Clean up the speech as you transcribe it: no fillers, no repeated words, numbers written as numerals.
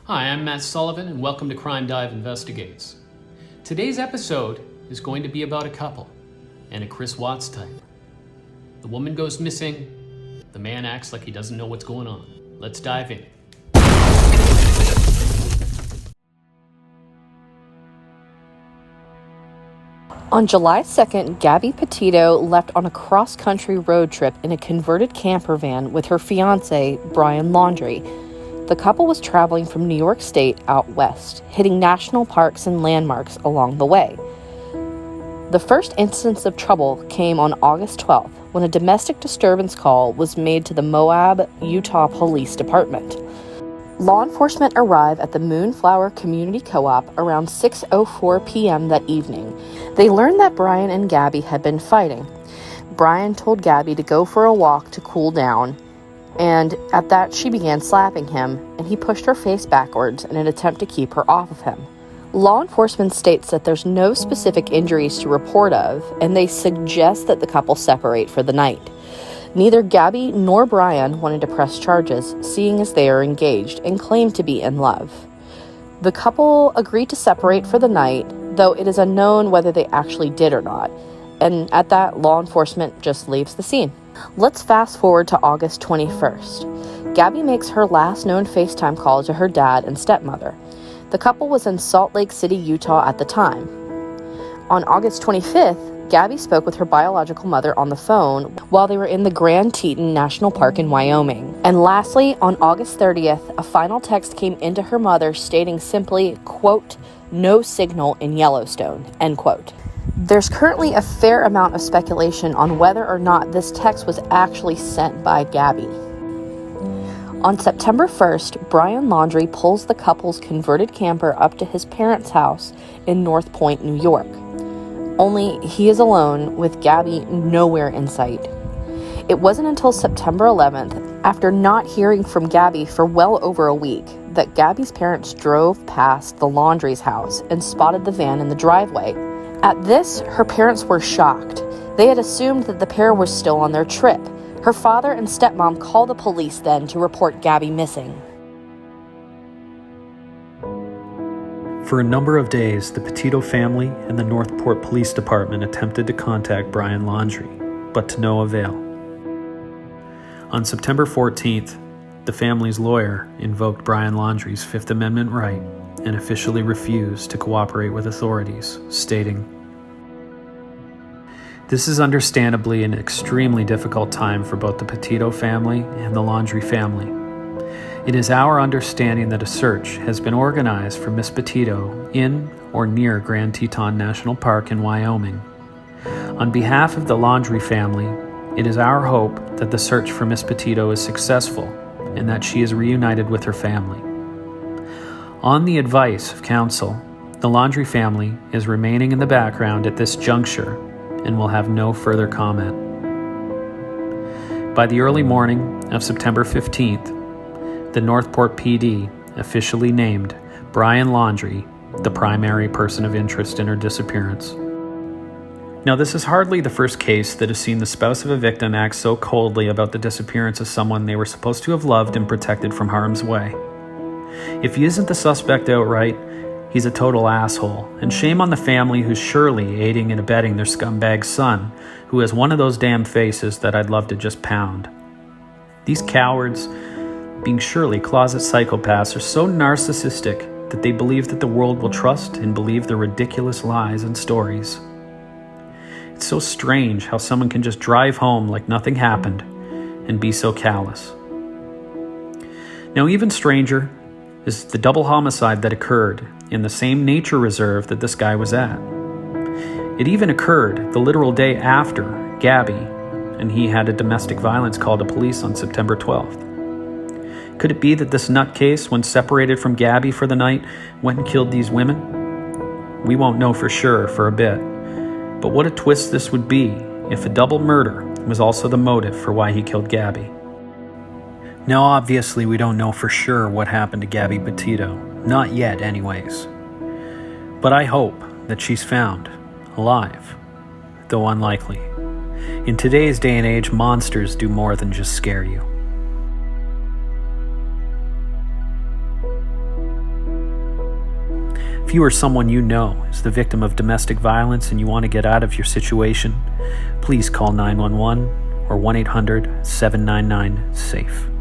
Hi, I'm Matt Sullivan, and welcome to Crime Dive Investigates. Today's episode is going to be about a couple, and a Chris Watts type. The woman goes missing, the man acts like he doesn't know what's going on. Let's dive in. On July 2nd, Gabby Petito left on a cross-country road trip in a converted camper van with her fiancé, Brian Laundrie. The couple was traveling from New York State out west, hitting national parks and landmarks along the way. The first instance of trouble came on August 12th when a domestic disturbance call was made to the Moab, Utah Police Department. Law enforcement arrived at the Moonflower Community Co-op around 6:04 p.m. that evening. They learned that Brian and Gabby had been fighting. Brian told Gabby to go for a walk to cool down, and at that she began slapping him, and he pushed her face backwards in an attempt to keep her off of him. Law enforcement states that there's no specific injuries to report of, and they suggest that the couple separate for the night. Neither Gabby nor Brian wanted to press charges, seeing as they are engaged and claim to be in love. The couple agreed to separate for the night, though it is unknown whether they actually did or not, and at that, law enforcement just leaves the scene. Let's fast forward to August 21st. Gabby makes her last known FaceTime call to her dad and stepmother. The couple was in Salt Lake City, Utah at the time. On August 25th, Gabby spoke with her biological mother on the phone while they were in the Grand Teton National Park in Wyoming. And lastly, on August 30th, a final text came into her mother stating simply, quote, "No signal in Yellowstone," end quote. There's currently a fair amount of speculation on whether or not this text was actually sent by Gabby. On September 1st, Brian Laundrie pulls the couple's converted camper up to his parents' house in North Point, New York. Only he is alone, with Gabby nowhere in sight. It wasn't until September 11th, after not hearing from Gabby for well over a week, that Gabby's parents drove past the Laundrie's house and spotted the van in the driveway. At this, her parents were shocked. They had assumed that the pair were still on their trip. Her father and stepmom called the police then to report Gabby missing. For a number of days, the Petito family and the Northport Police Department attempted to contact Brian Laundrie, but to no avail. On September 14th, the family's lawyer invoked Brian Laundrie's Fifth Amendment right and officially refused to cooperate with authorities, stating, "This is understandably an extremely difficult time for both the Petito family and the Laundrie family. It is our understanding that a search has been organized for Miss Petito in or near Grand Teton National Park in Wyoming. On behalf of the Laundrie family, it is our hope that the search for Miss Petito is successful and that she is reunited with her family. On the advice of counsel, the Laundrie family is remaining in the background at this juncture and will have no further comment." By the early morning of September 15th, the Northport PD officially named Brian Laundrie the primary person of interest in her disappearance. Now, this is hardly the first case that has seen the spouse of a victim act so coldly about the disappearance of someone they were supposed to have loved and protected from harm's way. If he isn't the suspect outright, he's a total asshole, and shame on the family who's surely aiding and abetting their scumbag son, who has one of those damn faces that I'd love to just pound. These cowards, being surely closet psychopaths, are so narcissistic that they believe that the world will trust and believe their ridiculous lies and stories. It's so strange how someone can just drive home like nothing happened and be so callous. Now, even stranger is the double homicide that occurred in the same nature reserve that this guy was at. It even occurred the literal day after Gabby and he had a domestic violence call to police on September 12th. Could it be that this nutcase, when separated from Gabby for the night, went and killed these women? We won't know for sure for a bit, but what a twist this would be if a double murder was also the motive for why he killed Gabby. Now, obviously, we don't know for sure what happened to Gabby Petito. Not yet, anyways. But I hope that she's found, alive, though unlikely. In today's day and age, monsters do more than just scare you. If you or someone you know is the victim of domestic violence and you want to get out of your situation, please call 911 or 1-800-799-SAFE.